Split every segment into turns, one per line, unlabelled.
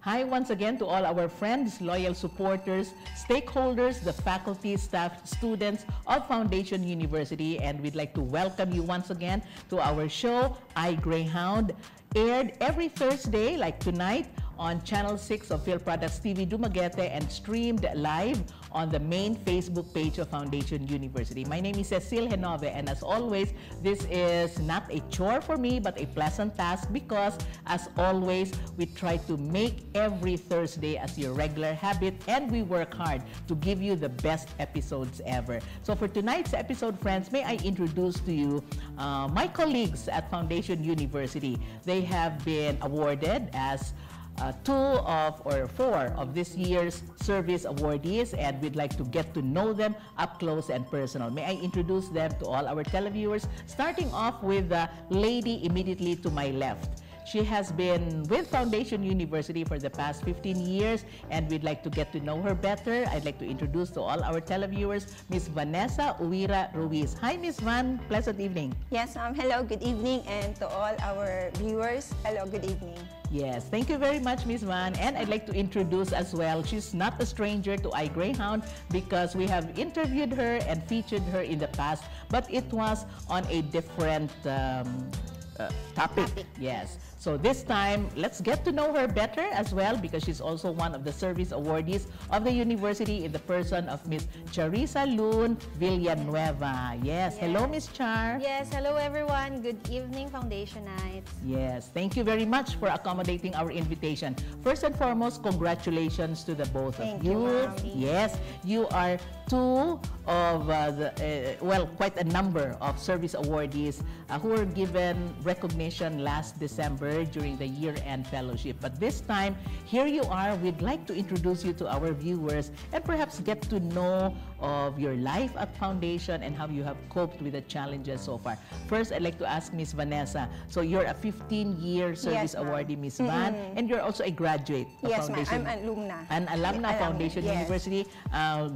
Hi once again to all our friends, loyal supporters, stakeholders, the faculty, staff, students of Foundation University, and we'd like to welcome you once again to our show, iGreyhound, aired every Thursday like tonight on Channel 6 of Phil Products TV Dumaguete and streamed live on the main Facebook page of Foundation University. My name is Jehazeel, and as always, this is not a chore for me but a pleasant task because, as always, we try to make every Thursday as your regular habit and we work hard to give you the best episodes ever. So for tonight's episode, friends, may I introduce to you my colleagues at Foundation University. They have been awarded as four of this year's Service Awardees, and we'd like to get to know them up close and personal. May I introduce them to all our televiewers, starting off with the lady immediately to my left. She has been with Foundation University for the past 15 years, and we'd like to get to know her better. I'd like to introduce to all our televiewers, Miss Vanessa Ruiz. Hi, Miss Van. Pleasant evening.
Yes, ma'am. Hello, good evening. And to all our viewers, hello, good evening.
Yes, thank you very much, Miss Van. And I'd like to introduce as well, she's not a stranger to iGreyhound because we have interviewed her and featured her in the past, but it was on a different topic. Yes. So this time, let's get to know her better as well because she's also one of the service awardees of the university in the person of Miss Charissa Villanueva. Yes. Hello, Miss Char.
Yes. Hello, everyone. Good evening, Foundationites.
Yes. Thank you very much for accommodating our invitation. First and foremost, congratulations to the both of you. Yes. You are two of quite a number of service awardees who were given recognition last December during the year-end fellowship. But this time, here you are. We'd like to introduce you to our viewers and perhaps get to know of your life at Foundation and how you have coped with the challenges so far. First, I'd like to ask Miss Vanessa. So you're a 15-year service awardee, Miss Van, and you're also a graduate of Foundation.
Yes, ma'am. I'm an alumna.
An alumna of Foundation University,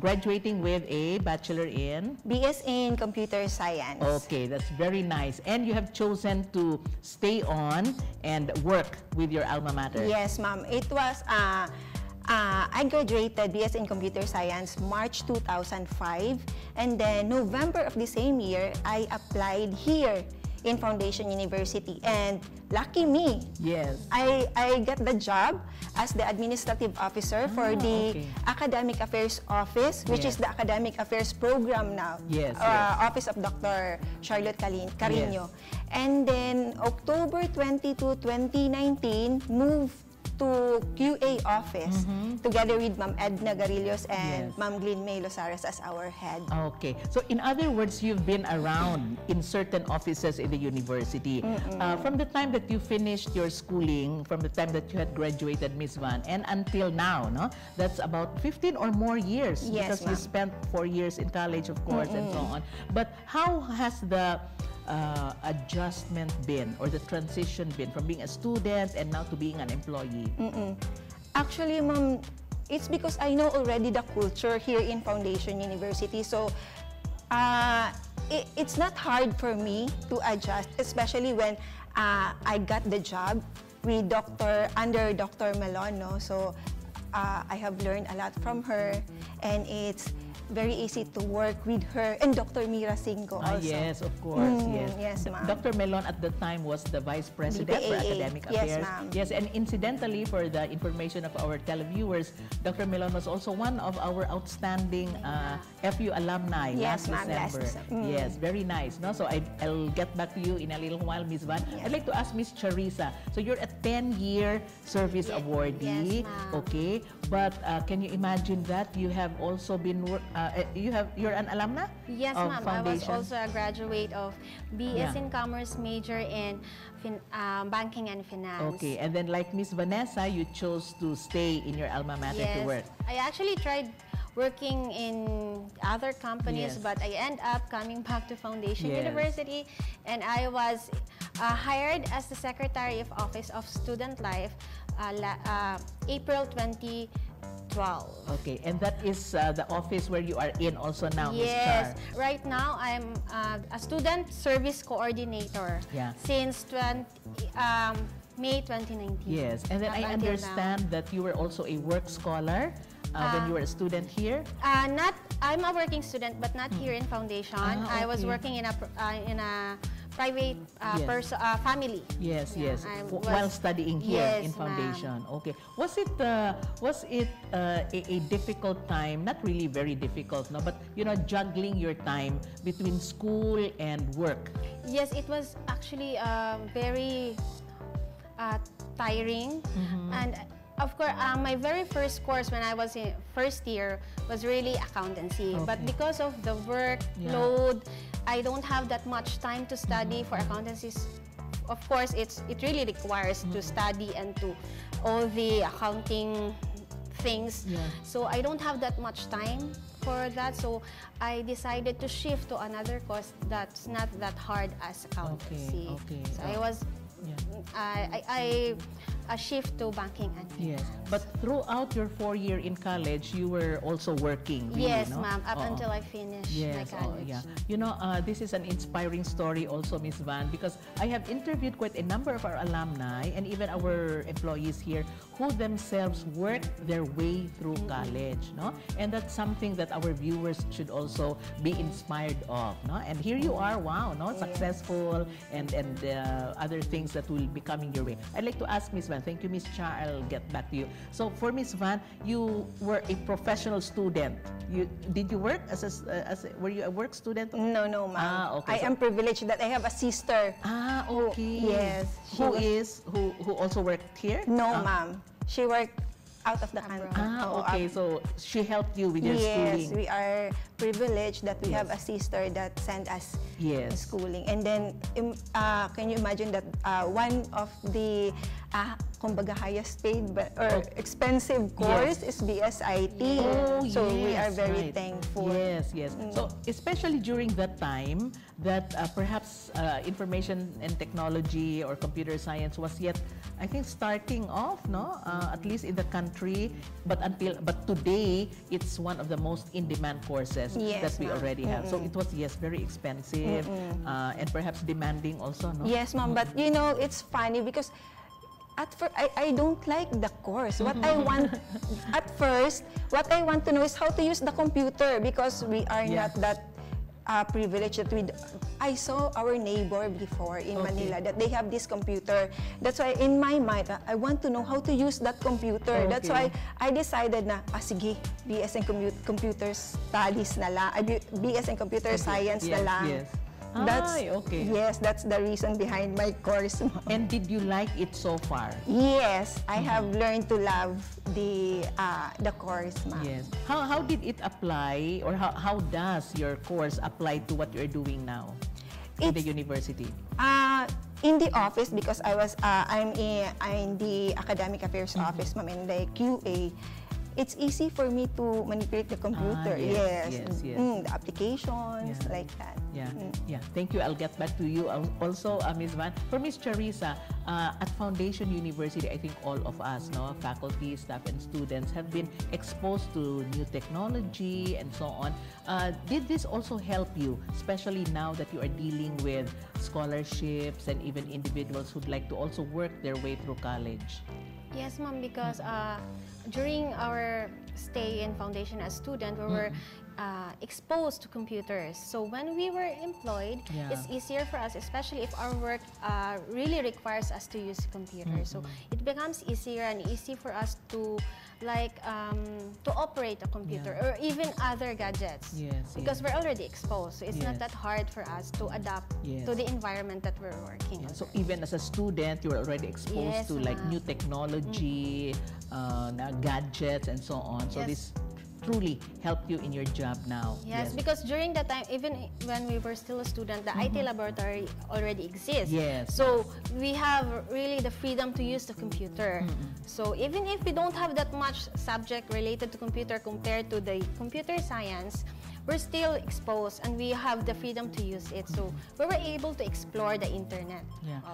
graduating with a Bachelor in?
BS in Computer Science.
Okay, that's very nice. And you have chosen to stay on and work with your alma mater.
Yes, ma'am. It was, I graduated BS in Computer Science March 2005. And then November of the same year, I applied here in Foundation University. And lucky me.
Yes.
I got the job as the administrative officer for the Academic Affairs Office, which is the Academic Affairs Program now.
Yes.
Office of Dr. Charlotte Carino. And then October 22, 2019, moved to QA office together with Ma'am Edna Garillos and Ma'am Glyn May Losares as our head.
Okay. So in other words, you've been around in certain offices in the university. From the time that you finished your schooling, from the time that you had graduated, Miss Van, and until now, no? That's about 15 or more years.
Yes,
because you spent 4 years in college, of course, and so on. But how has the adjustment been, or the transition been from being a student and now to being an employee?
Actually, ma'am, it's because I know already the culture here in Foundation University. So it's not hard for me to adjust, especially when I got the job with under Dr. Melon. No? So I have learned a lot from her, and it's very easy to work with her and Dr. Mira Cinco also.
Yes, of course.
Yes, ma'am.
Dr. Melon at the time was the Vice President for Academic Affairs. Yes, and incidentally, for the information of our televiewers, Dr. Melon was also one of our outstanding FU alumni last December. Yes, very nice. No? So I'll get back to you in a little while, Ms. Van. I'd like to ask Ms. Charissa. So you're a 10-year service awardee. Okay, but can you imagine that you have also been you're an alumna?
Yes, ma'am. I was also a graduate of BS in Commerce major in Banking and Finance.
Okay, and then like Miss Vanessa, you chose to stay in your alma mater to work.
I actually tried working in other companies, but I end up coming back to Foundation University, and I was hired as the Secretary of Office of Student Life April 2012.
Okay, and that is the office where you are in also now, Ms. Char.
Right now I'm a student service coordinator since May 2019.
Yes, and then I understand that you were also a work scholar when you were a student here.
I'm a working student, but not here in Foundation. I was working in a private family.
Yes, yes. While studying here in Foundation. Okay. Was it a difficult time? Not really very difficult, no, but juggling your time between school and work.
Yes, it was actually very tiring, and of course, my very first course when I was in first year was really accountancy. Okay. But because of the workload, I don't have that much time to study for accountancy. Of course, it really requires to study and to all the accounting things. Yeah. So I don't have that much time for that. So I decided to shift to another course that's not that hard as accountancy. Okay. So I was. I shift to banking and finance. Yes,
but throughout your 4 year in college, you were also working. Really,
yes, ma'am, up until I finished my college.
This is an inspiring story also, Miss Van, because I have interviewed quite a number of our alumni and even our employees here who themselves worked their way through college, no? And that's something that our viewers should also be inspired of, no? And here you are, wow, no, successful and other things that will be coming your way. I'd like to ask Miss Van. Thank you, Miss Cha. I'll get back to you. So, for Miss Van, you were a professional student. Did you work were you a work student?
No, ma'am. Okay. I am privileged that I have a sister.
Okay.
Yes.
Who also worked here?
No, ma'am. She worked out of the country.
Okay. So she helped you with your schooling.
Yes, we are privileged that we have a sister that sent us schooling. And then, can you imagine that one of the kumbaga highest paid or expensive course is BSIT. So we are very thankful.
Yes. So especially during that time that perhaps information and technology or computer science was yet, I think, starting off, no? At least in the country, but today it's one of the most in-demand courses that we already have. So it was very expensive and perhaps demanding also, no?
Yes, ma'am. But it's funny because at first, I don't like the course. What I want to know is how to use the computer because we are not that privileged that I saw our neighbor before in Manila that they have this computer. That's why in my mind, I want to know how to use that computer. That's why I decided na, sige, BS in Computer Studies na lang, BS in Computer Science na lang.
Yes.
Yes, that's the reason behind my course.
And did you like it so far?
Yes, I have learned to love the course, ma'am.
Yes. How did it apply, or how does your course apply to what you're doing now in the university?
In the office, because I'm in the academic affairs office, ma'am, in the QA. It's easy for me to manipulate the computer. Yes. The applications, like that.
Thank you. I'll get back to you also, Ms. Van. For Ms. Charissa, at Foundation University, I think all of us, faculty, staff, and students have been exposed to new technology and so on. Did this also help you, especially now that you are dealing with scholarships and even individuals who'd like to also work their way through college?
Yes, ma'am, because during our stay in Foundation as student, we were exposed to computers. So when we were employed, it's easier for us, especially if our work really requires us to use computers. So it becomes easier and easy for us to to operate a computer or even other gadgets. Because we're already exposed. So it's not that hard for us to adapt to the environment that we're working in.
So even as a student, you're already exposed to new technology, gadgets, and so on. So this truly helped you in your job now.
Yes, because during that time, even when we were still a student, the IT laboratory already exists. So we have really the freedom to use the computer. So even if we don't have that much subject related to computer compared to the computer science, we're still exposed and we have the freedom to use it. So we were able to explore the internet.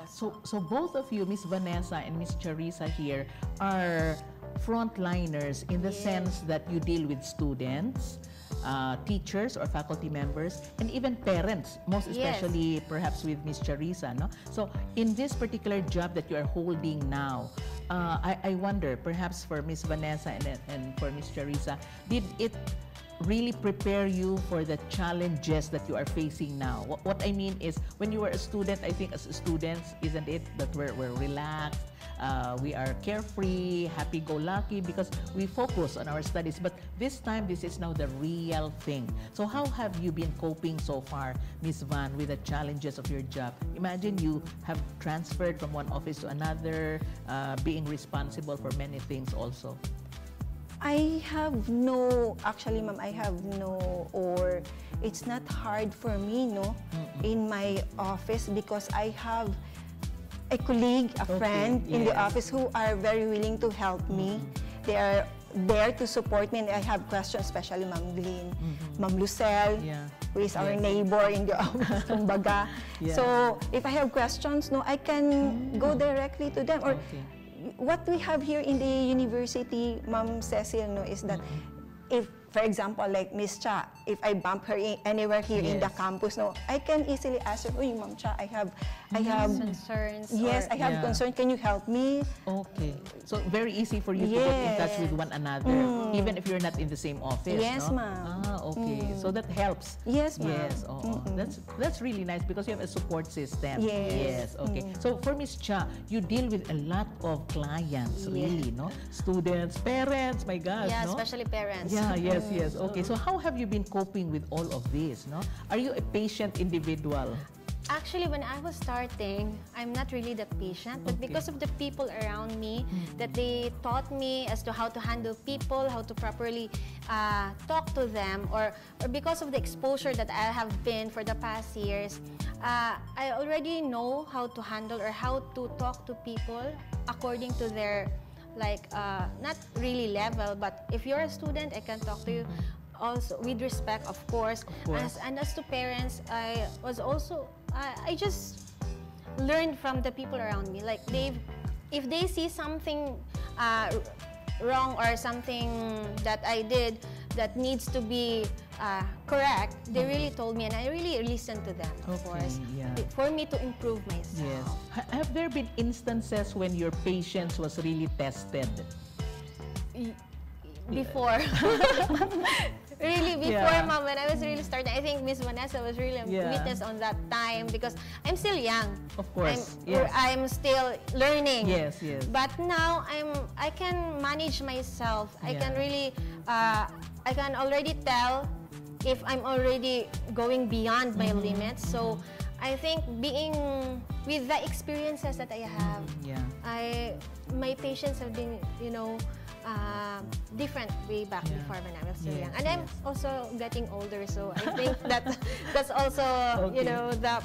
So both of you, Miss Vanessa and Miss Charissa here, are frontliners in the sense that you deal with students, teachers or faculty members, and even parents, most especially perhaps with Miss Charissa, no? So in this particular job that you are holding now, I wonder, perhaps for Miss Vanessa and for Miss Charissa, did it really prepare you for the challenges that you are facing now? What I mean is, when you were a student, I think as students, isn't it that we're relaxed, we are carefree, happy-go-lucky because we focus on our studies. But this time, this is now the real thing. So how have you been coping so far, Miss Van, with the challenges of your job? Imagine you have transferred from one office to another, being responsible for many things also.
I have no, actually ma'am, I have no, or it's not hard for me, no, in my office because I have a colleague, a friend in the office who are very willing to help me. They are there to support me, and I have questions, especially Ma'am Glyn, Ma'am Lucelle, who is our neighbor in the office, kumbaga. So if I have questions, no, I can go directly to them. Or what we have here in the university, Ma'am Cecil, no, is that if, for example, like Miss Cha, if I bump her anywhere here in the campus, no, I can easily ask her, "Uy, Ma'am Cha, I have
concerns."
Yes, I have concerns. Can you help me?
Okay. So very easy for you to get in touch with one another, even if you're not in the same office.
Yes,
no?
ma'am.
Okay. So that helps.
Yes, ma'am.
Yes. That's really nice because you have a support system. Yes. Okay. So for Miss Cha, you deal with a lot of clients, really, no? Students, parents. My gosh,
Yeah,
no?
especially parents.
Yeah. Yes. Okay. So how have you been coping with all of this? No? Are you a patient individual?
Actually, when I was starting, I'm not really the patient, but because of the people around me, that they taught me as to how to handle people, how to properly talk to them, or because of the exposure that I have been for the past years, I already know how to handle or how to talk to people according to their, like, not really level, but if you're a student, I can talk to you also with respect, of course. And as to parents, I was also, I just learned from the people around me. Like, if they see something wrong or something that I did that needs to be correct, they really told me, and I really listened to them, of course, for me to improve myself.
Yes. Have there been instances when your patience was really tested?
Before. Really, before, Mom, when I was really starting, I think Miss Vanessa was really a witness on that time because I'm still young.
Of course.
I'm still learning.
Yes.
But now I can manage myself. I can really, I can already tell if I'm already going beyond my limits. So I think being with the experiences that I have, my patience have been, different way back before when I was still young. And I'm also getting older, so I think that's also, the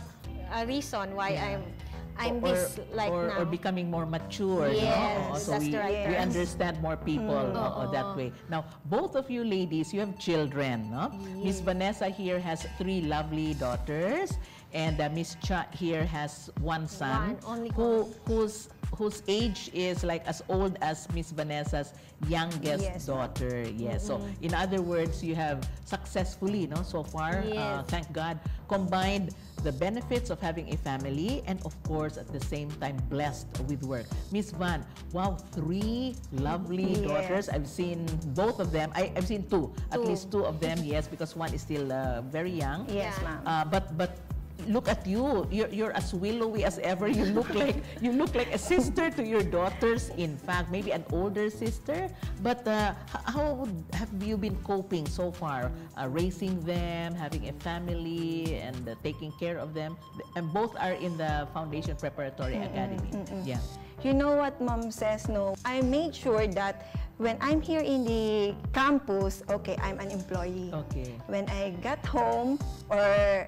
reason why I'm this like now.
Or becoming more mature.
Yes,
so
that's the right
we
term.
Understand more people that way. Now, both of you ladies, you have children, no? Miss Vanessa here has 3 lovely daughters, and Miss Cha here has one son, whose age is like as old as Miss Vanessa's youngest daughter. Yes. So in other words, you have successfully, so far, thank God, combined the benefits of having a family and of course at the same time blessed with work. Miss Van, wow, 3 lovely daughters. I've seen both of them. I've seen 2, at least 2 of them. Yes, because one is still very young.
Yes, ma'am.
But look at you. You're as willowy as ever. You look like a sister to your daughters. In fact, maybe an older sister. But how have you been coping so far, raising them, having a family, and taking care of them? And both are in the Foundation Preparatory Academy. Yeah.
You know what Mom says? No, I made sure that when I'm here in the campus, okay, I'm an employee. Okay. When I got home, or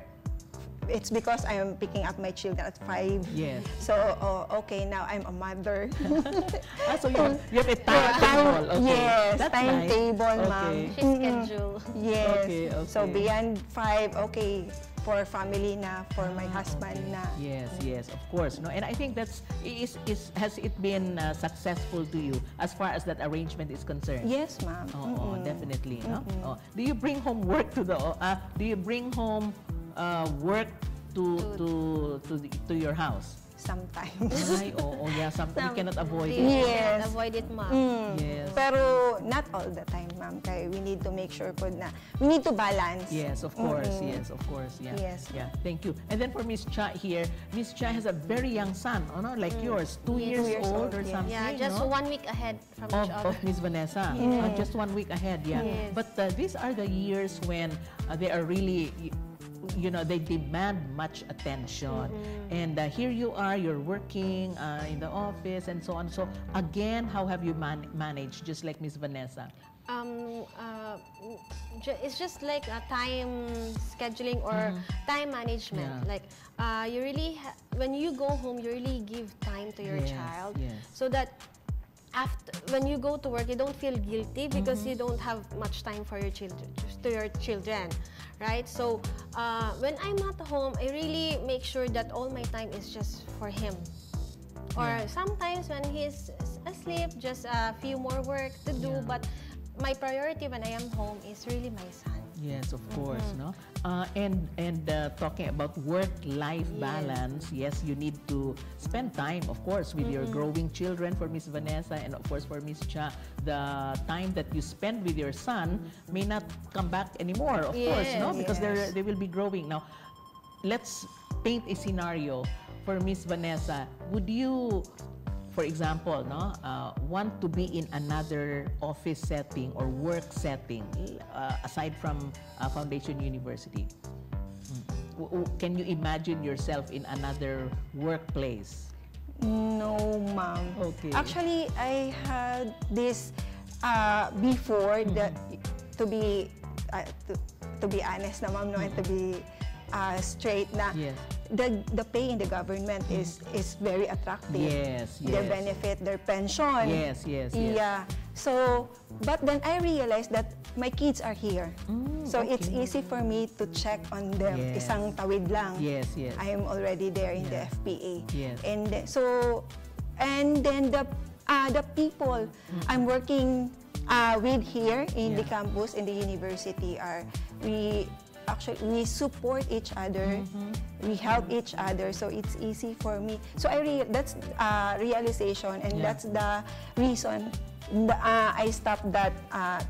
it's because I am picking up my children at 5. Yes. So, okay, now I'm a mother.
So you have a timetable. Okay.
Yes,
that's
timetable,
nice.
ma'am.
She's schedule.
Yes.
Okay.
So beyond 5, okay, for family na, for my husband na.
Yes, yes, of course. No, and I think has it been successful to you as far as that arrangement is concerned?
Yes, ma'am.
Definitely. No? Do you bring home work to the? Do you bring home work to your house?
Sometimes.
Ay, yeah. Sometimes you cannot avoid it.
Yes.
Yes.
Avoid it, ma'am.
Yes.
Pero not all the time, ma'am. Kaya we need to make sure po na we need to balance.
Yes, of course. Yes, of course. Yeah.
Yes.
Yeah. Thank you. And then for Miss Cha here, Miss Cha has a very young son, like yours, 2 years, old or something.
Yeah, just
no?
1 week ahead from each other.
Of Miss Vanessa. Just 1 week ahead. Yeah.
Yes.
But these are the years when they are really, they demand much attention. And here you are, you're working in the office and so on. So again, how have you managed, just like Miss Vanessa?
It's just like a time scheduling or time management.
Yeah.
Like you really, when you go home, you really give time to your child, so that when you go to work, you don't feel guilty because you don't have much time for your children, right? So when I'm at home, I really make sure that all my time is just for him. Or sometimes when he's asleep, just a few more work to do. But my priority when I am home is really my son.
Yes, of course, no. And talking about work-life balance, yes, you need to spend time, of course, with your growing children. For Miss Vanessa and of course for Miss Cha, the time that you spend with your son may not come back anymore, of course, no, because they will be growing. Now, let's paint a scenario for Miss Vanessa. Would you, for example, want to be in another office setting or work setting aside from Foundation University? Can you imagine yourself in another workplace?
No, ma'am.
Okay.
Actually, I had this before that to be honest, na ma'am, no, and to be straight na.
Yes.
The pay in the government is very attractive.
Yes, yes.
Their benefit, their pension.
Yes, yes, yes.
Yeah. So, but then I realized that my kids are here. So it's easy for me to check on them.
Yes.
Isang tawid lang.
Yes, yes.
I am already there in the FPA.
Yes.
And then the people I'm working with here in the campus, in the university, we support each other, we help each other, so it's easy for me. So that's realization, and that's the reason I stopped that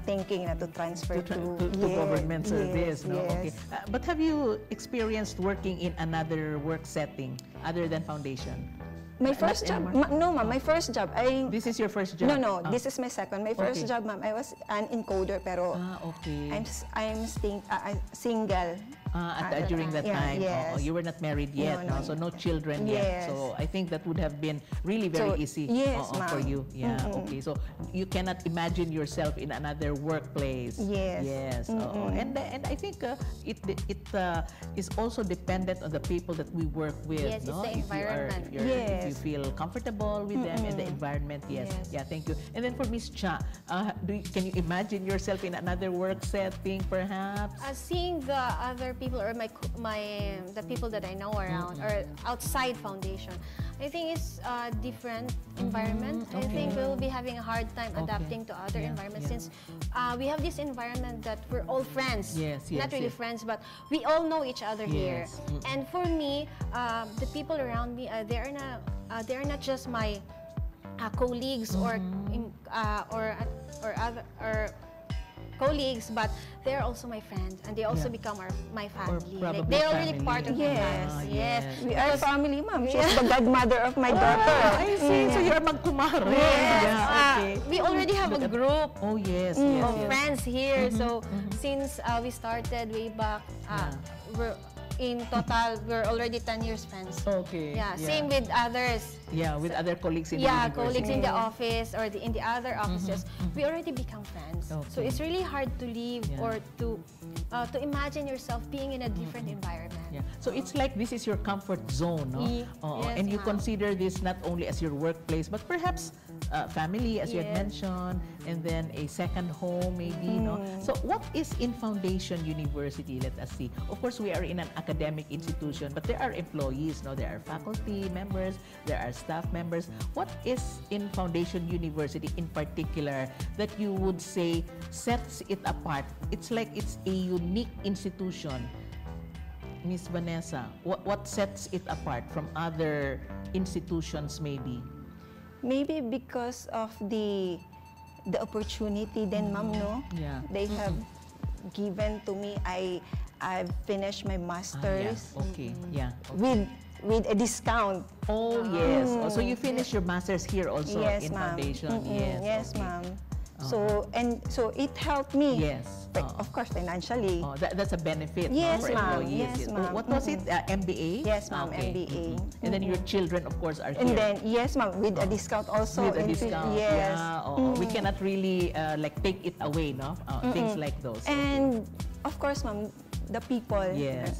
thinking to transfer to
government service.
Yes,
No?
yes.
Okay. But have you experienced working in another work setting other than Foundation?
My first job, no, ma'am. My first job,
This is your first job?
No, this is my second. My first job, ma'am, I was an encoder, pero
okay.
I'm single.
During that time,
yes.
you were not married yet,
No,
so no children yet. So I think that would have been really very easy for you. Yeah, okay. So you cannot imagine yourself in another workplace.
Yes.
Yes. And I think it is also dependent on the people that we work with.
Yes,
no?
it's the environment.
If you feel comfortable with them and the environment, yes. Yeah, thank you. And then for Miss Cha, can you imagine yourself in another work setting, perhaps?
Seeing the other people or the people that I know around or outside Foundation, I think it's a different environment. I think we'll be having a hard time adapting to other environments since we have this environment that we're all friends.
Yes,
not really friends, but we all know each other here. And for me, the people around me, they are not just my colleagues or colleagues, but they're also my friends, and they also become my family. Like, they're already part of my life. Yes.
We are family, ma'am. She's the godmother of my daughter.
I see. So you're magkumare.
Yes. We already have a group of friends here. So since we started way back, in total, we're already 10 years friends.
Okay.
Yeah. Same with others.
Yeah, with other colleagues in the university.
Colleagues in the office or in the other offices. We already become friends. So it's really hard to leave or to imagine yourself being in a different environment.
Yeah. So it's like this is your comfort zone, no?
Yes,
and you consider this not only as your workplace, but perhaps family, as you had mentioned, and then a second home, maybe, no? So what is in Foundation University? Let us see. Of course, we are in an academic institution, but there are employees, no? There are faculty members, there are staff members. What is in Foundation University in particular that you would say sets it apart? It's like it's a unique institution. Miss Vanessa, what sets it apart from other institutions maybe?
Maybe because of the opportunity then, ma'am, no?
Yeah.
They have given to me. I've finished my master's.
Okay, yeah. Okay.
With a discount.
Oh, yes. Oh, so you finished your master's here also in
ma'am.
Foundation? Yes,
yes,
okay.
ma'am. So it helped me.
Yes.
Of course, financially.
Oh, that's a benefit,
yes,
no, for employees.
Yes, ma'am.
What was it? MBA?
Yes, ma'am.
Okay.
MBA.
And then your children, of course, are here.
And then, yes, ma'am, with a discount also.
With a discount.
Yes.
Yeah. We cannot really like take it away, no? Things like those.
And of course, ma'am, the people.
Yes.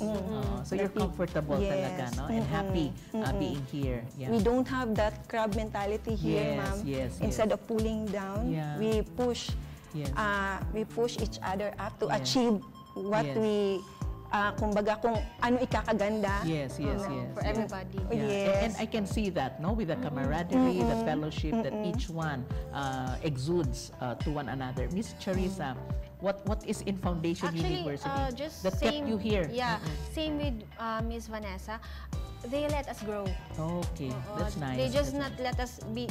So you're comfortable talaga, no? And happy being here. Yeah.
We don't have that crab mentality here, ma'am.
Yes.
Instead of pulling down, we push. We push each other up to achieve what we, kumbaga, kung ano ikakaganda.
Yes.
For everybody.
Yeah.
Yes.
And I can see that, no, with the camaraderie, the fellowship that each one exudes to one another. Miss Charissa, what is in Foundation University
just
that kept you here?
Yeah, same with Miss Vanessa. They let us grow.
Okay, that's nice.
They just not let us be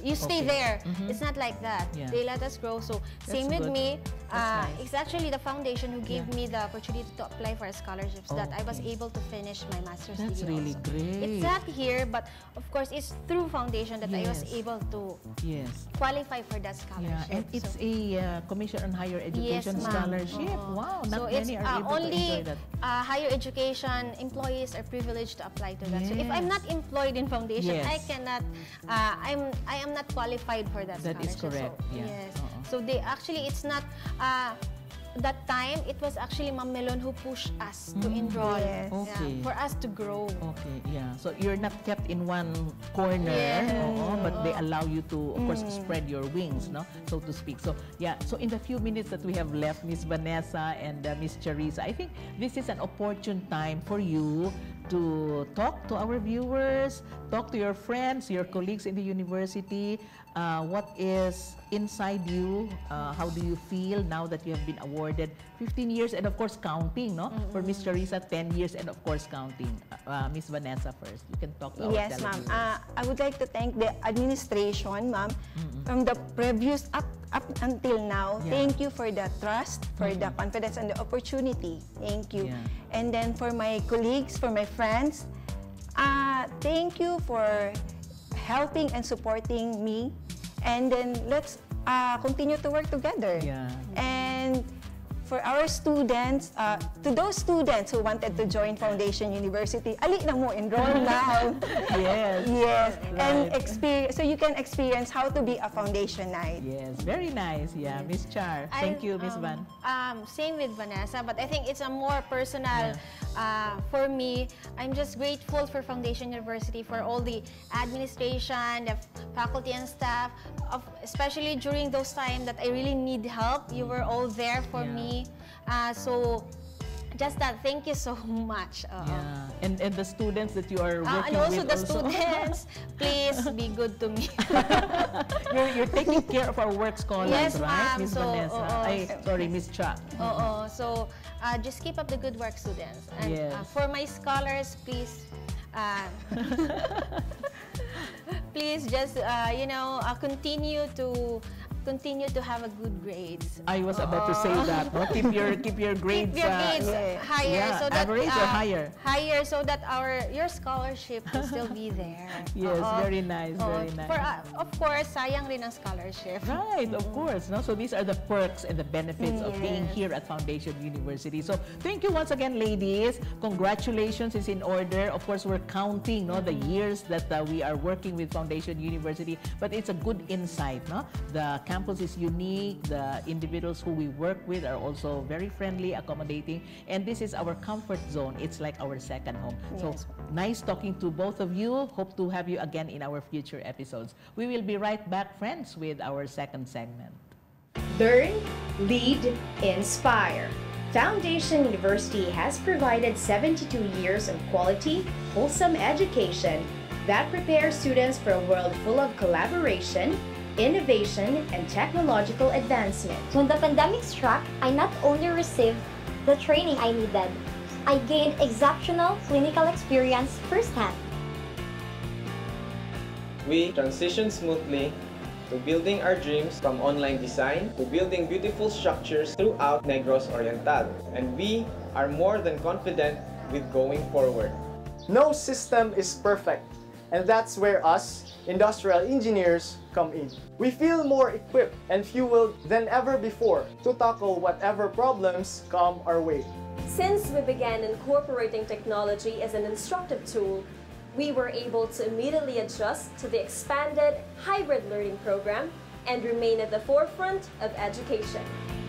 you stay there. It's not like that.
Yeah.
They let us grow. So same with me.
Nice.
It's actually the foundation who gave me the opportunity to apply for scholarships that I was able to finish my master's
That's
degree.
really
also.
great.
It's not here, but of course it's through foundation that I was able to qualify for that scholarship.
Yeah, and it's a Commission on Higher Education scholarship. Wow, not many are able to enjoy that.
Higher education employees are privileged to apply to that. So if I'm not employed in foundation, I cannot. I am not qualified for that.
That is correct.
So,
yeah.
Yes. So they actually, it's not. That time, it was actually Ma'am Melon who pushed us to enroll, for us to grow.
Okay, yeah. So you're not kept in one corner, but they allow you to, of course, spread your wings, no, so to speak. So yeah. So in the few minutes that we have left, Miss Vanessa and Miss Charissa, I think this is an opportune time for you to talk to our viewers, talk to your friends, your colleagues in the university. What is inside you? How do you feel now that you have been awarded 15 years and of course counting, no? For Miss Charissa, 10 years and of course counting. Miss Vanessa first. You can talk to our
Yes, ma'am. I would like to thank the administration, ma'am, from the previous up until now. Thank you for the trust, for the confidence and the opportunity. Thank you. And then for my colleagues, for my friends, thank you for helping and supporting me. And then let's continue to work together. And for our students, to those students who wanted to join Foundation University, ali na mo, enroll now. Yes. And experience, so you can experience how to be a foundation knight.
Yes, very nice. Yeah, Miss Char. Thank you, Miss Van.
Same with Vanessa, but I think it's a more personal. For me, I'm just grateful for Foundation University, for all the administration, the faculty and staff, especially during those times that I really need help. You were all there for me. So just that, thank you so much.
And the students that you are working
and also
with
the students, please be good to me.
you're taking care of our work scholars, right, Miss Vanessa? Sorry, Miss Cha.
So just keep up the good work, students. And for my scholars, please, please just continue to have a good grades.
I was about to say that. No? Keep your grades,
higher, so that
average or higher.
Higher, so that your scholarship will still be there.
Yes, very nice, very nice.
Of course, sayang rin ang scholarship.
Right, of course. No? So these are the perks and the benefits of being here at Foundation University. So thank you once again, ladies. Congratulations is in order. Of course, we're counting the years that we are working with Foundation University, but it's a good insight, no? The campus is unique. The individuals who we work with are also very friendly, accommodating, and this is our comfort zone. It's like our second home. So nice talking to both of you. Hope to have you again in our future episodes. We will be right back, friends, with our second segment.
Learn, lead, inspire. Foundation University has provided 72 years of quality, wholesome education that prepares students for a world full of collaboration, innovation, and technological advancement.
When the pandemic struck, I not only received the training I needed, I gained exceptional clinical experience firsthand.
We transitioned smoothly to building our dreams from online design to building beautiful structures throughout Negros Oriental. And we are more than confident with going forward.
No system is perfect, and that's where us, industrial engineers, come in. We feel more equipped and fueled than ever before to tackle whatever problems come our way.
Since we began incorporating technology as an instructive tool, we were able to immediately adjust to the expanded hybrid learning program and remain at the forefront of education.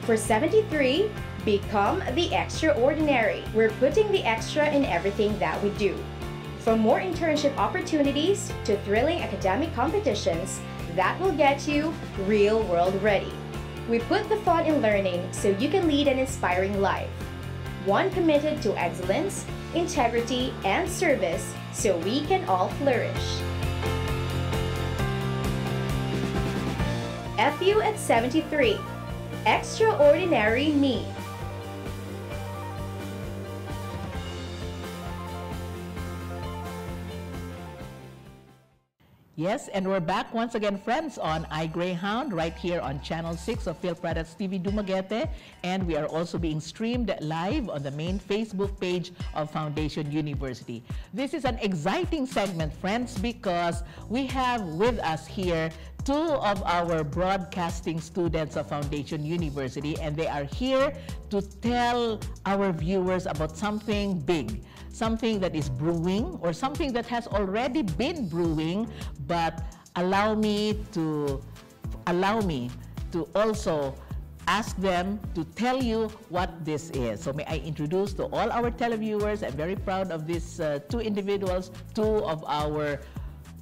For 73, become the extraordinary. We're putting the extra in everything that we do. From more internship opportunities to thrilling academic competitions that will get you real world ready. We put the fun in learning so you can lead an inspiring life. One committed to excellence, integrity, and service so we can all flourish. FU at 73. Extraordinary Me.
Yes, and we're back once again, friends, on iGreyhound, right here on Channel 6 of Phil Products TV Dumaguete, and we are also being streamed live on the main Facebook page of Foundation University. This is an exciting segment, friends, because we have with us here two of our broadcasting students of Foundation University, and they are here to tell our viewers about something big, something that is brewing or something that has already been brewing, but allow me to also ask them to tell you what this is. So may I introduce to all our televiewers, I'm very proud of these two individuals, two of our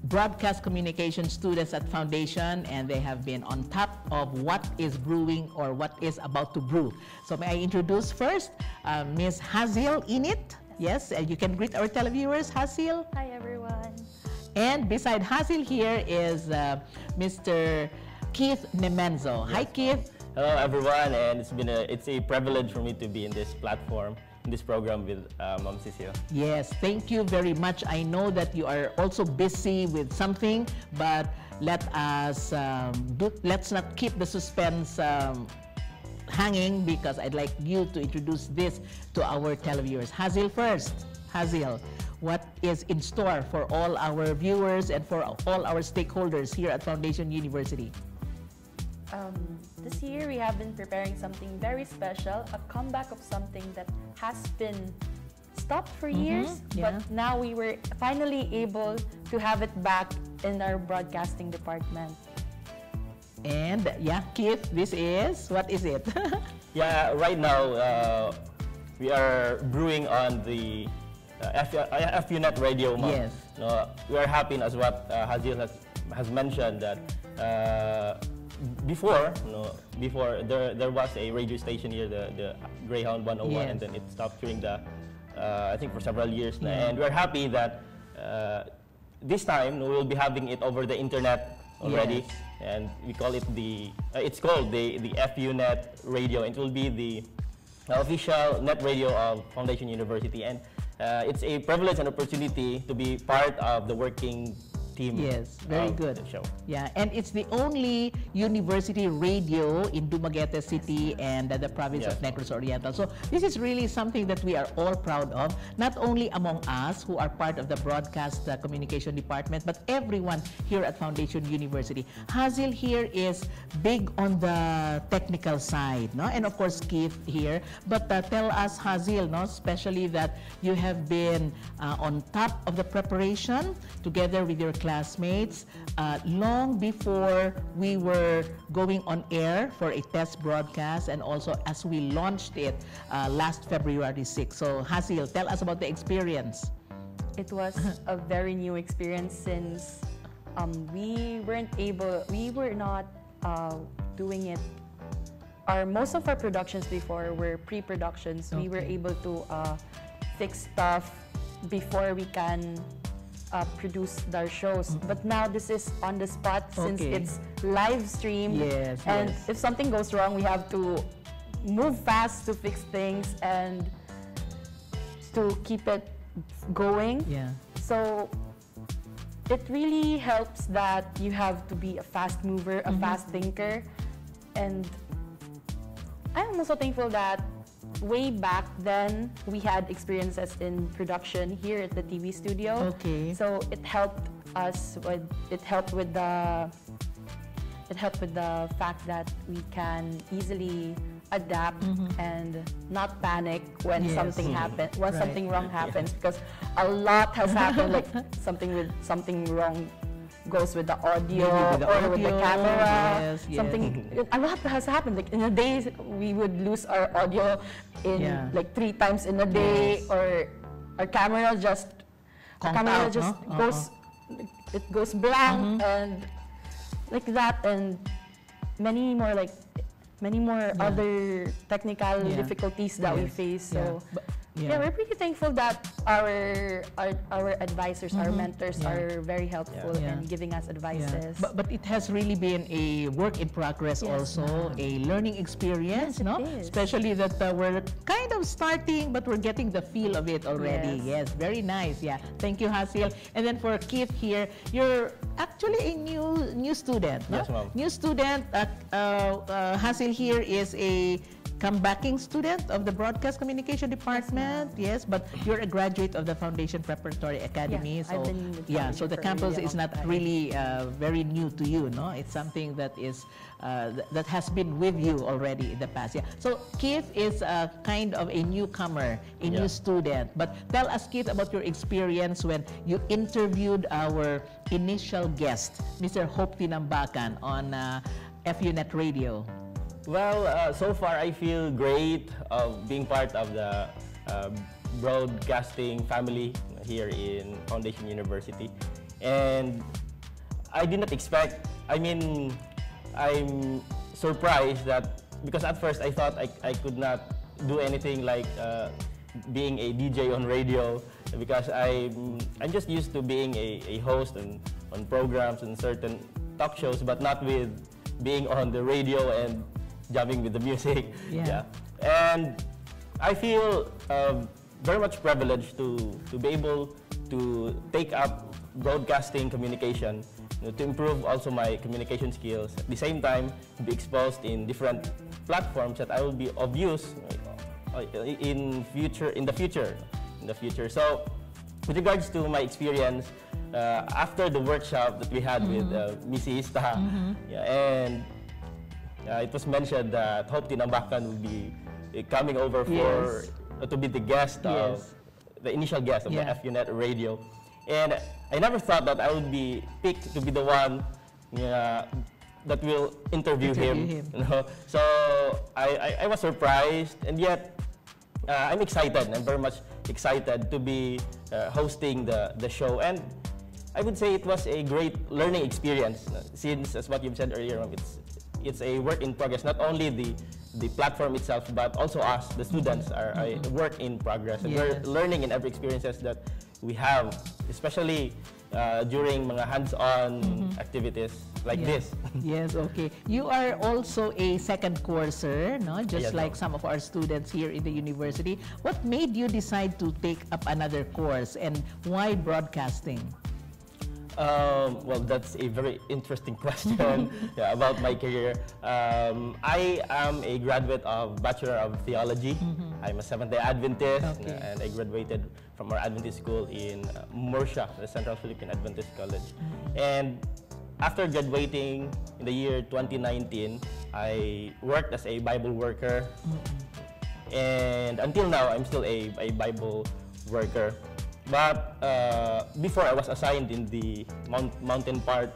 broadcast communication students at Foundation, and they have been on top of what is brewing or what is about to brew. So may I introduce first Ms. Jehazeel Init. Yes, you can greet our televiewers, Jehazeel.
Hi, everyone.
And beside Jehazeel here is Mr. Keith Nemenzo. Hi, Keith.
Hello, everyone, and it's a privilege for me to be in this platform, in this program with Ma'am Cecile.
Yes, thank you very much. I know that you are also busy with something, but let's not keep the suspense hanging, because I'd like you to introduce this to our televiewers. Jehazeel first. Jehazeel, what is in store for all our viewers and for all our stakeholders here at Foundation University?
This year we have been preparing something very special, a comeback of something that has been stopped for years, but now we were finally able to have it back in our broadcasting department.
And yeah, Keith, this is, what is it?
Yeah, right now we are brewing on the FU NetRadio.
Yes.
We are happy, as what Jehazeel has mentioned, that before there was a radio station here, the Greyhound 101,
yes,
and then it stopped during the I think for several years now. And we're happy that this time we will be having it over the internet already.
Yes.
And we call it it's called the FU NetRadio. It will be the official net radio of Foundation University, and it's a privilege and opportunity to be part of the working team.
Yes, very good.
Show.
Yeah, and it's the only university radio in Dumaguete City and the province of Negros Oriental. So this is really something that we are all proud of, not only among us who are part of the broadcast communication department, but everyone here at Foundation University. Jehazeel here is big on the technical side, no? And of course Keith here. But tell us, Jehazeel, no, especially that you have been on top of the preparation together with your class classmates long before we were going on air for a test broadcast, and also as we launched it last February 6th. So Jehazeel, tell us about the experience.
It was a very new experience since we were not doing it. Most of our productions before were pre-productions.
Okay.
We were able to fix stuff before we can produce our shows. But now this is on the spot since it's live streamed.
Yes,
and
yes.
if something goes wrong, we have to move fast to fix things and to keep it going.
Yeah.
So it really helps that you have to be a fast mover, a fast thinker. And I'm also thankful that way back then we had experiences in production here at the TV studio.
Okay.
So it helped us with the fact that we can easily adapt and not panic when something happens, when something wrong happens, because a lot has happened, like something wrong goes with the audio or with the camera. A lot has happened. Like in a day, we would lose our audio in like 3 times in a day, or our camera just goes blank and like that, and many more other technical difficulties that we face. So we're pretty thankful that our advisors, our mentors are very helpful in giving us advices.
But it has really been a work in progress also, a learning experience, especially that we're kind of starting, but we're getting the feel of it already. Yes, very nice. Yeah, thank you, Jehazeel. And then for Keith here, you're actually a new student.
Yes, ma'am.
New student. Jehazeel here is a comebacking student of the Broadcast Communication Department. Yes, but you're a graduate of the Foundation Preparatory Academy. So so the campus is not really very new to you, no? It's something that is that has been with you already in the past. Yeah. So Keith is kind of a newcomer, a new student. But tell us, Keith, about your experience when you interviewed our initial guest, Mr. Hope Tinambakan, on FU NetRadio.
Well, so far I feel great of being part of the broadcasting family here in Foundation University. And I did not expect, I'm surprised that, because at first I thought I could not do anything like being a DJ on radio, because I'm just used to being a host on programs and certain talk shows, but not with being on the radio and jamming with the music. And I feel very much privileged to be able to take up broadcasting communication, to improve also my communication skills. At the same time, be exposed in different platforms that I will be of use in the future. So, with regards to my experience, after the workshop that we had with Missy Ista, and it was mentioned that Hope Tinambakan will be coming over to be the guest of the initial guest of the FU NetRadio, and I never thought that I would be picked to be the one that will interview him. So I was surprised, and yet I'm excited. I'm very much excited to be hosting the show, and I would say it was a great learning experience, since, as what you've said earlier, it's a work in progress. Not only the platform itself, but also us, the students, are a work in progress. And we're learning in every experiences that we have, especially during mga hands-on activities like this.
Yes, okay. You are also a second courser, no? Just like some of our students here in the university. What made you decide to take up another course, and why broadcasting?
Well, that's a very interesting question about my career. I am a graduate of Bachelor of Theology. I'm a Seventh-day Adventist, and I graduated from our Adventist school in Morsha, the Central Philippine Adventist College. And after graduating in the year 2019, I worked as a Bible worker. And until now, I'm still a Bible worker. But before, I was assigned in the mountain part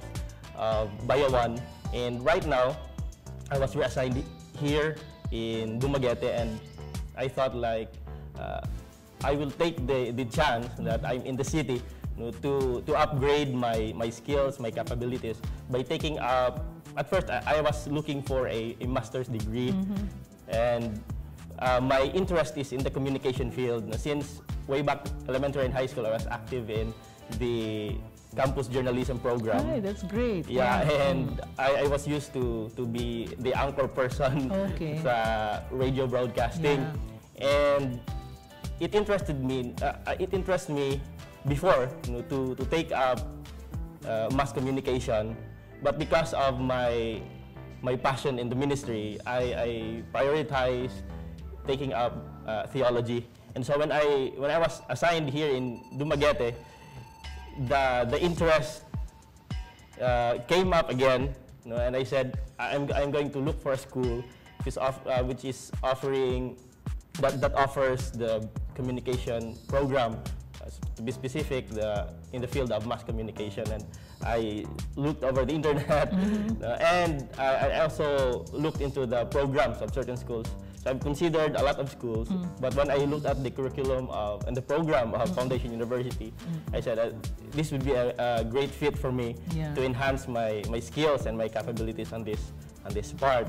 of Bayawan, and right now, I was reassigned here in Dumaguete, and I thought like I will take the chance that I'm in the city, to upgrade my skills, my capabilities by taking up. At first, I was looking for a master's degree, and my interest is in the communication field. Since way back elementary and high school, I was active in the campus journalism program.
Hi, that's great.
Yeah, and I was used to be the anchor person sa radio broadcasting, and it interested me. It interested me before to take up mass communication, but because of my passion in the ministry, I prioritized taking up theology. And so when I was assigned here in Dumaguete, the interest came up again, and I said I'm going to look for a school which is offering that offers the communication program, to be specific, in the field of mass communication. And I looked over the internet, and I also looked into the programs of certain schools. So I've considered a lot of schools, but when I looked at the curriculum and the program of Foundation University, I said this would be a great fit for me to enhance my skills and my capabilities on this part.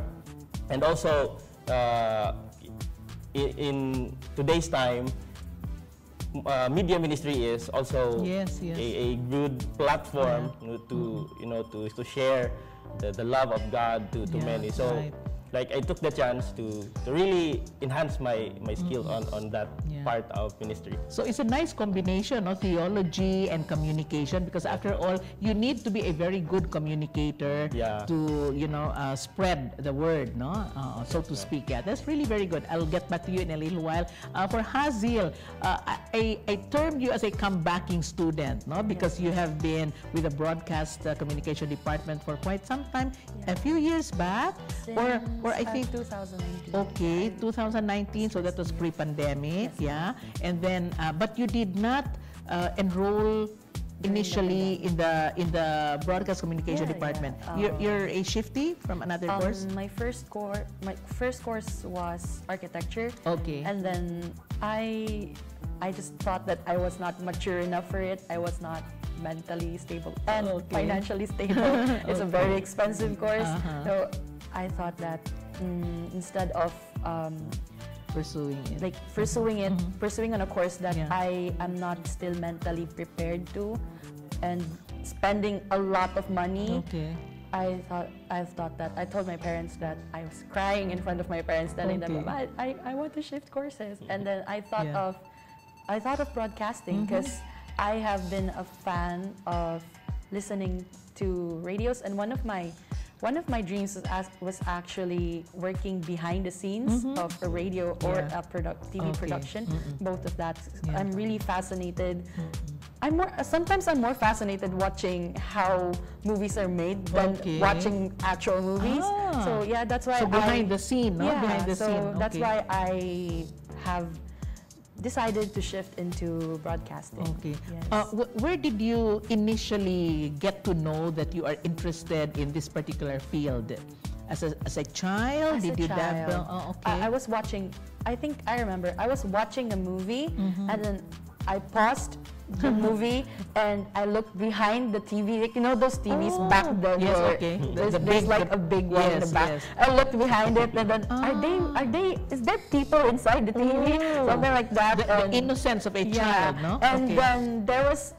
And also, in today's time, media ministry is also a good platform to share the love of God to many. So like I took the chance to really enhance my skills on that part of ministry.
So it's a nice combination of theology and communication, because after all, you need to be a very good communicator to spread the word, so to speak. Yeah, that's really very good. I'll get back to you in a little while. For Jehazeel, I termed you as a comebacking student, because you have been with the broadcast communication department for quite some time. A few years back, or I think
2019.
Okay, 2019. So that was pre-pandemic, And then, but you did not enroll initially in the broadcast communication department. You're a shifty from another course.
My first course was architecture.
Okay.
And then I just thought that I was not mature enough for it. I was not mentally stable and financially stable. It's a very expensive course. So I thought that instead of
pursuing it,
pursuing on a course that I am not still mentally prepared to, and spending a lot of money, I told my parents that I was crying in front of my parents, telling them, I want to shift courses. And then I thought of broadcasting, because I have been a fan of listening to radios, and one of my dreams was actually working behind the scenes of a radio or a TV production. Both of that, I'm really fascinated. Sometimes I'm more fascinated watching how movies are made than watching actual movies. So yeah, that's why
behind the scene, behind the scene.
That's why I have decided to shift into broadcasting.
Okay. Yes. Where did you initially get to know that you are interested in this particular field? As a child? Did you dabble?
I was watching, I think I remember, I was watching a movie, and then I paused the movie and I looked behind the TV, like, those TVs back then. There's like a big one in the back. I looked behind it, and then is there people inside the TV? Something like that.
The innocence of a child, no?
And then there was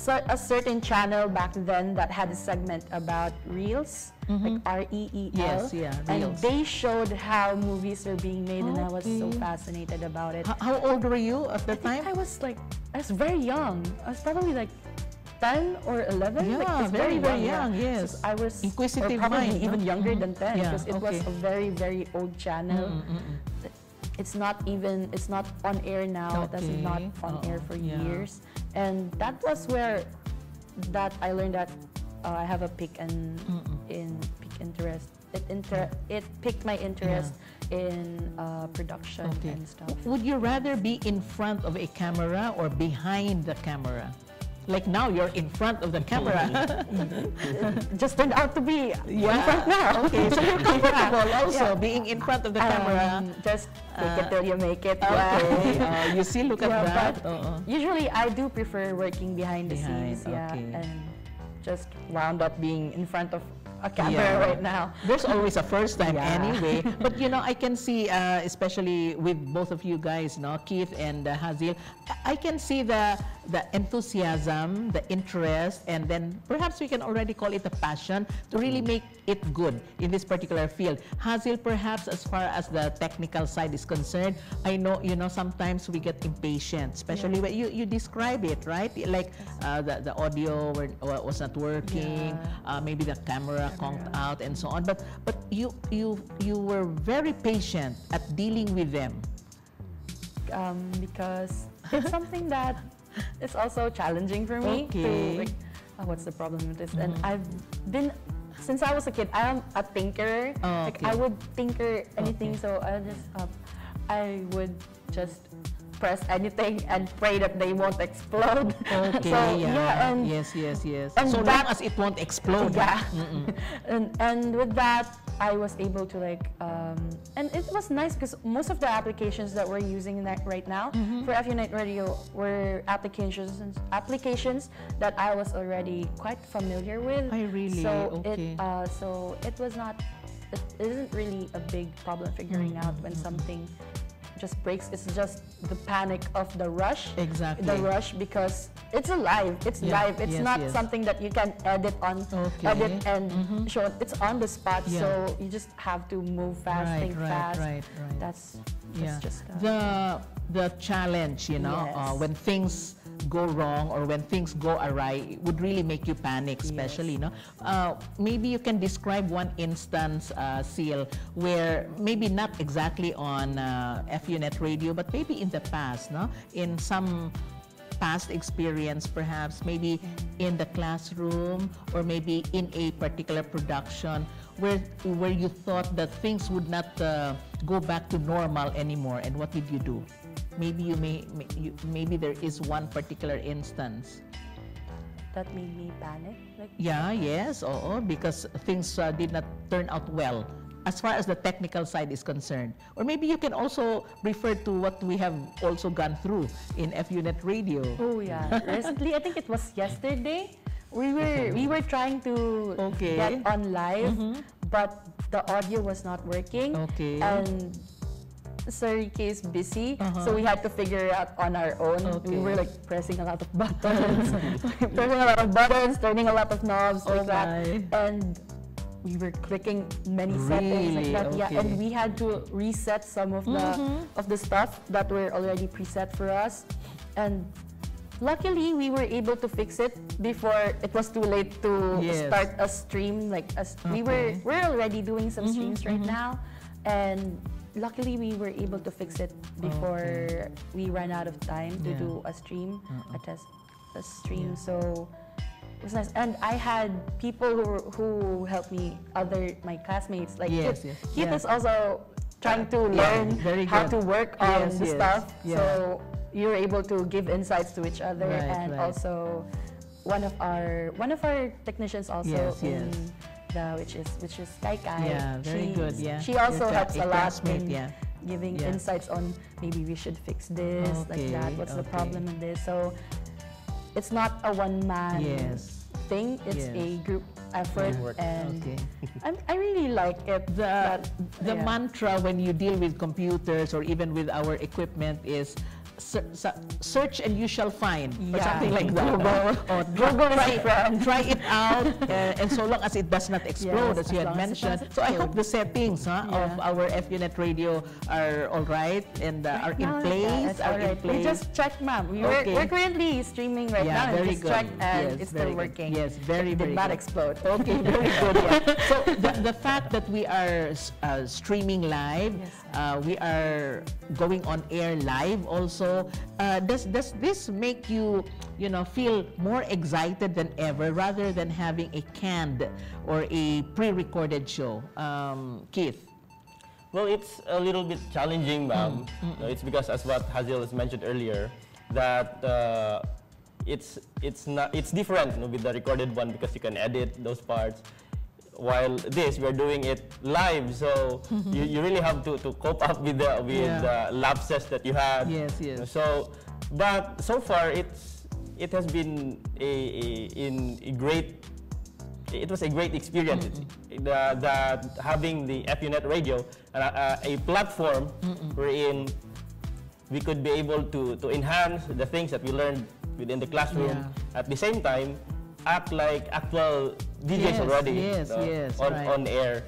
a certain channel back then that had a segment about reels, like REEL.
Yes,
and
reels.
they showed how movies are being made, and I was so fascinated about it.
How old were you at the time?
I was very young. I was probably like 10 or 11.
Yeah, very young, yes.
So I was
inquisitive
probably
mind,
even younger than 10, because it was a very, very old channel. It's not on air now. It has not on air for years. And that was where I learned that I have a pick in interest. It piqued my interest in production and stuff.
Would you rather be in front of a camera or behind the camera? Like now, you're in front of the camera.
Just turned out to be in front now.
Okay, so you're comfortable also being in front of the camera.
Just take it till you make it.
Okay. You see, look at that.
Usually, I do prefer working behind the scenes. And just wound up being in front of a camera right now.
There's always a first time anyway. But you know, I can see, especially with both of you guys, no, Keith and Jehazeel, I can see the enthusiasm, the interest, and then perhaps we can already call it a passion to really make it good in this particular field. Jehazeel, perhaps as far as the technical side is concerned, I know, you know, sometimes we get impatient, especially when you describe it, right? Like the audio was not working, maybe the camera conked out and so on. But you were very patient at dealing with them.
Because it's something that is also challenging for me to like, what's the problem with this? And I've been, since I was a kid, I am a thinker. Like I would tinker anything, so I would just press anything and pray that they won't explode.
Okay,
so,
and yes. And so long as it won't explode.
And with that, I was able to like, and it was nice because most of the applications that we're using right now for FU NetRadio were applications that I was already quite familiar with. So it was not, it isn't really a big problem figuring out when something just breaks. It's just the panic of the rush.
Exactly.
The rush, because it's alive. It's live. It's not something that you can edit and show. It's on the spot. So you just have to move fast, think fast. That's just
the challenge, you know, when things go wrong or when things go awry, it would really make you panic, especially, you know. Maybe you can describe one instance, Seal, where maybe not exactly on FU NetRadio, but maybe in the past, no? In some past experience, perhaps, maybe in the classroom or maybe in a particular production where you thought that things would not go back to normal anymore, and what did you do? Maybe maybe there is one particular instance
that made me panic.
Like because things did not turn out well as far as the technical side is concerned. Or maybe you can also refer to what we have also gone through in FU NetRadio.
Oh yeah, recently I think it was yesterday. We were trying to get on live, but the audio was not working. And Sir K is busy, so we had to figure it out on our own. We were like pressing a lot of buttons, turning a lot of knobs like that, and we were clicking many settings like that. And we had to reset some of the stuff that were already preset for us. And luckily, we were able to fix it before it was too late to start a stream. Like we're already doing some streams right now, and luckily we were able to fix it before we ran out of time to do a stream, a stream. So it was nice, and I had people who helped me, my classmates. Like Keith is also trying to learn how to work on the stuff. So you're able to give insights to each other, and also one of our technicians also in which is Kai.
Very good.
She also helps a lot in giving insights on maybe we should fix this, like that. What's the problem in this? So it's not a one-man thing. It's a group effort, and I really like it.
The mantra when you deal with computers or even with our equipment is search and you shall find, or something like that. Google try it out, and so long as it does not explode, as you had mentioned. So I hope the settings of our FU NetRadio are all right and are in place.
We just checked, ma'am. We're currently streaming right now.
Very good.
Checked, and it's still working.
Yes, very
did not explode.
Okay, very good. So the fact that we are streaming live, We are going on air live also. Does this make you, feel more excited than ever rather than having a canned or a pre-recorded show? Keith?
Well, it's a little bit challenging, ma'am. It's because, as what Jehazeel has mentioned earlier, that it's different with the recorded one because you can edit those parts. While this, we're doing it live, so you really have to cope up with the lapses that you had.
Yes, yes.
So, but so far it has been a great. It was a great experience. That having the FU NetRadio, a platform wherein we could be able to enhance the things that we learned within the classroom. At the same time, act like actual DJs already on air.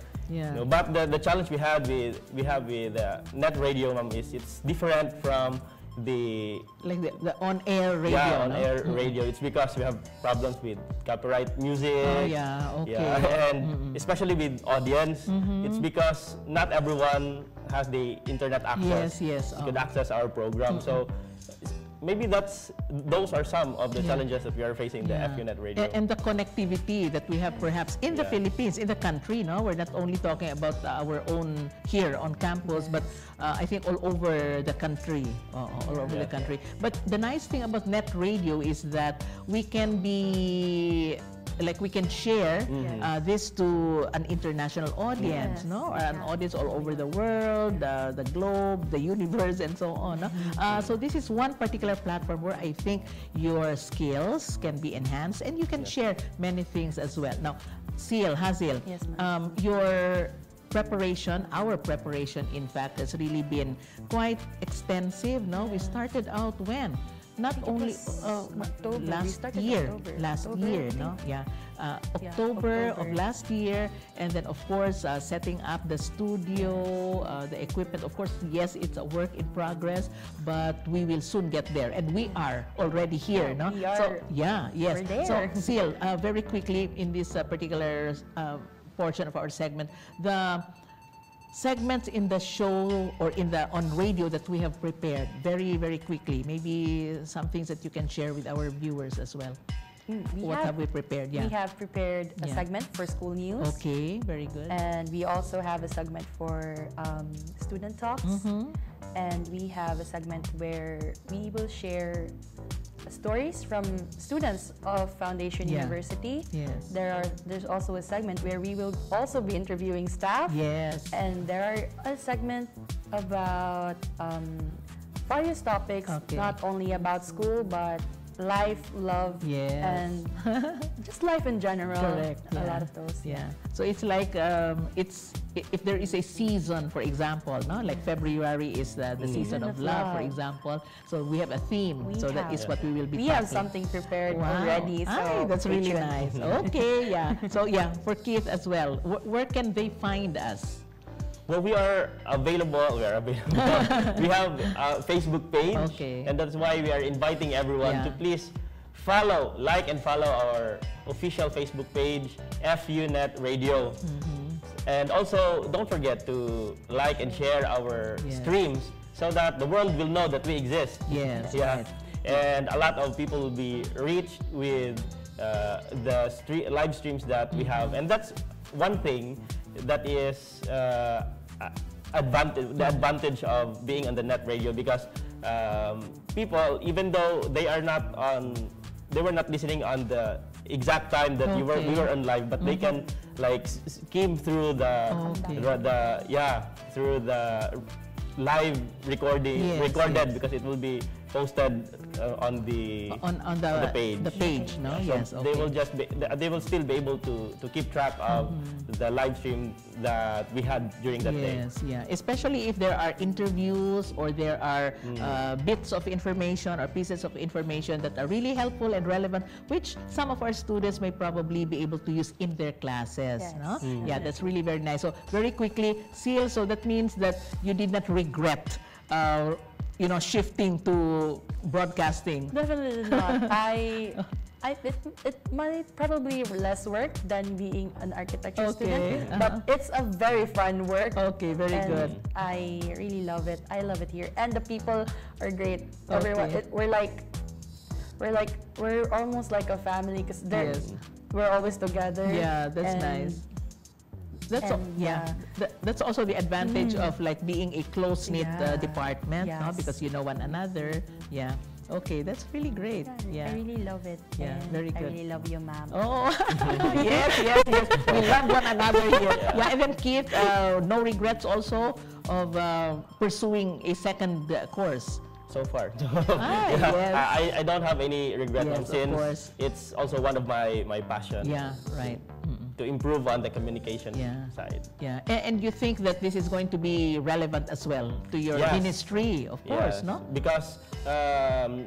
But the challenge we have with NetRadio, ma'am, is it's different from the
on-air radio.
Yeah, on-air radio. It's because we have problems with copyright music.
Oh yeah, okay.
And especially with audience, it's because not everyone has the internet access.
Yes.
Could access our program. So maybe those are some of the challenges that we are facing the FU NetRadio.
And the connectivity that we have perhaps in the Philippines, in the country, no? We're not only talking about our own here on campus, but I think all over the country, the country. But the nice thing about NetRadio is that we can be we can share this to an international audience, no? Or an audience all over the world, the globe, the universe, and so on. No? So this is one particular platform where I think your skills can be enhanced and you can share many things as well. Now, Jehazeel, your preparation, our preparation, in fact, has really been quite extensive. No, we started out when? Not only last year, no? October of last year, and then of course setting up the studio, the equipment. Of course, yes, it's a work in progress, but we will soon get there, and we are already here, no?
We are.
So
We're there.
So Jehazeel, very quickly in this particular portion of our segment, the segments in the show or on radio that we have prepared, very, very quickly. Maybe some things that you can share with our viewers as well. What have we prepared?
We have prepared a segment for school news.
Okay, very good.
And we also have a segment for student talks. And we have a segment where we will share stories from students of Foundation University.
Yes.
There's also a segment where we will also be interviewing staff.
Yes.
And there are a segment about various topics, not only about school, but life, love, and just life in general.
Correct.
A lot of those.
So it's like if there is a season, for example, no, like February is the season of love, for example. So we have a theme. That is what we will be.
We have something prepared already. So
that's really nice. Okay, So for Keith as well, where can they find us?
Well, we are available. We have a Facebook page, and that's why we are inviting everyone to please like and follow our official Facebook page, FU NetRadio. And also, don't forget to like and share our streams so that the world will know that we exist.
Yes.
Right. And a lot of people will be reached with the live streams that we have, and that's one thing that is the advantage of being on the NetRadio, because people, even though they were not listening on the exact time that we were on live, but they can skim through through the live recorded because it will be posted on the page.
The page, no?
So they will still be able to keep track of the live stream that we had during that day.
Especially if there are interviews or there are bits of information or pieces of information that are really helpful and relevant, which some of our students may probably be able to use in their classes. No? That's really very nice. So very quickly, Jehazeel, so that means that you did not regret shifting to broadcasting.
Definitely not. It might probably less work than being an architecture student, but it's a very fun work.
Okay, very good.
I really love it. I love it here, and the people are great. Everyone, we're almost like a family because we're always together.
Yeah, that's nice. That's also the advantage of like being a close-knit department, no? Because you know one another. Yeah. Okay, that's really great.
I really love it.
Yeah, very good.
I really love you, ma'am.
Oh, yes. We love one another here. Yeah, and then Keith, no regrets also of pursuing a second course.
So far.
Yes.
I don't have any regret since it's also one of my passion.
Yeah, right.
To improve on the communication side.
Yeah, and you think that this is going to be relevant as well to your ministry, of course, no?
Because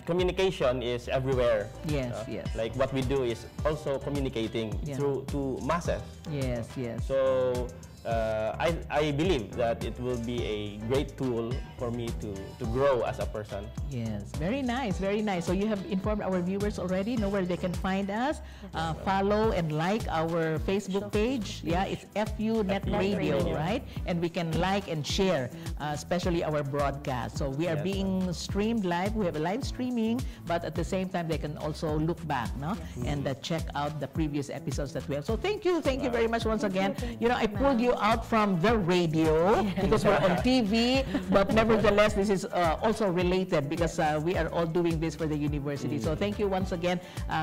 communication is everywhere.
Yes.
Like what we do is also communicating through to masses.
Yes.
So I believe that it will be a great tool for me to grow as a person.
Yes, very nice, very nice. So you have informed our viewers already, know where they can find us. Follow and like our Facebook page. Yeah, it's FU NetRadio, right? And we can like and share, especially our broadcast. So we are being streamed live. We have a live streaming, but at the same time, they can also look back, no? And check out the previous episodes that we have. So thank you very much once again. You know, I pulled you out from the radio because we're on TV, but nevertheless, this is also related because we are all doing this for the university. So thank you once again,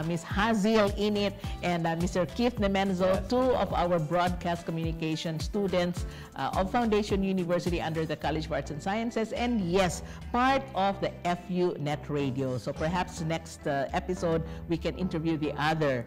Ms. Jehazeel, Init, and Mr. Keith Nemenzo, two of our broadcast communication students of Foundation University under the College of Arts and Sciences, and yes, part of the FU NetRadio. So perhaps next episode, we can interview the other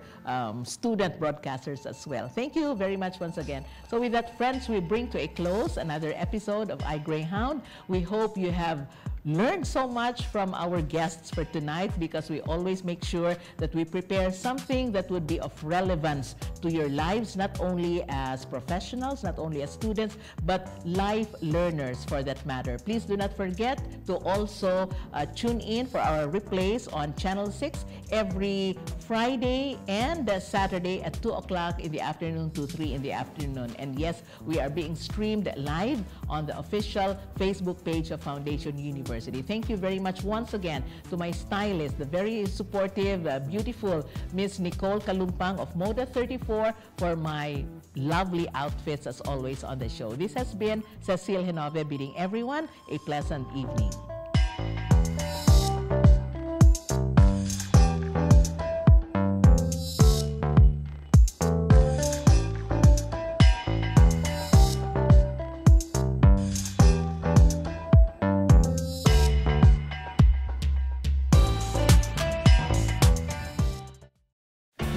student broadcasters as well. Thank you very much once again. So with that, friends, we bring to a close another episode of iGreyhound. We hope you have learned so much from our guests for tonight because we always make sure that we prepare something that would be of relevance to your lives, not only as professionals, not only as students, but life learners for that matter. Please do not forget to also tune in for our replays on Channel 6 every Friday and Saturday at 2 o'clock in the afternoon to 3 in the afternoon. And yes, we are being streamed live on the official Facebook page of Foundation University. Thank you very much once again to my stylist, the very supportive, beautiful Miss Nicole Kalumpang of Moda 34 for my lovely outfits as always on the show. This has been Cecile Henove bidding everyone a pleasant evening.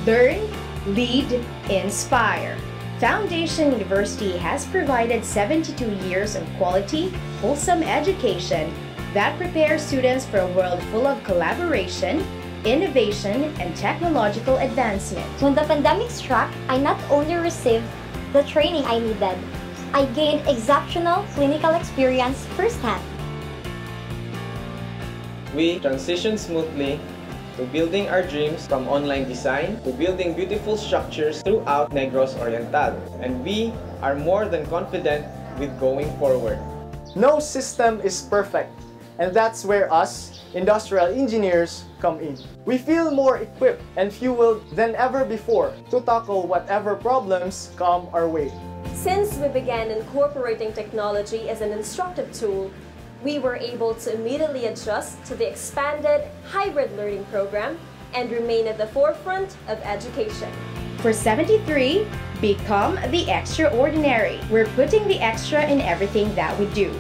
Learn, lead, inspire. Foundation University has provided 72 years of quality, wholesome education that prepares students for a world full of collaboration, innovation, and technological advancement.
When the pandemic struck, I not only received the training I needed, I gained exceptional clinical experience firsthand.
We transitioned smoothly to building our dreams from online design to building beautiful structures throughout Negros Oriental. And we are more than confident with going forward.
No system is perfect, and that's where us, industrial engineers, come in. We feel more equipped and fueled than ever before to tackle whatever problems come our way.
Since we began incorporating technology as an instructive tool, we were able to immediately adjust to the expanded hybrid learning program and remain at the forefront of education.
For 73, become the extraordinary. We're putting the extra in everything that we do.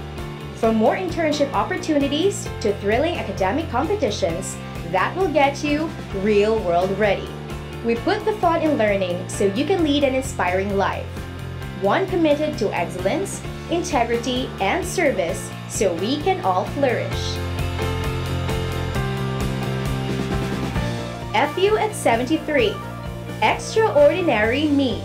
From more internship opportunities to thrilling academic competitions that will get you real-world ready. We put the fun in learning so you can lead an inspiring life. One committed to excellence, integrity, and service so we can all flourish. FU at 73. Extraordinary Me.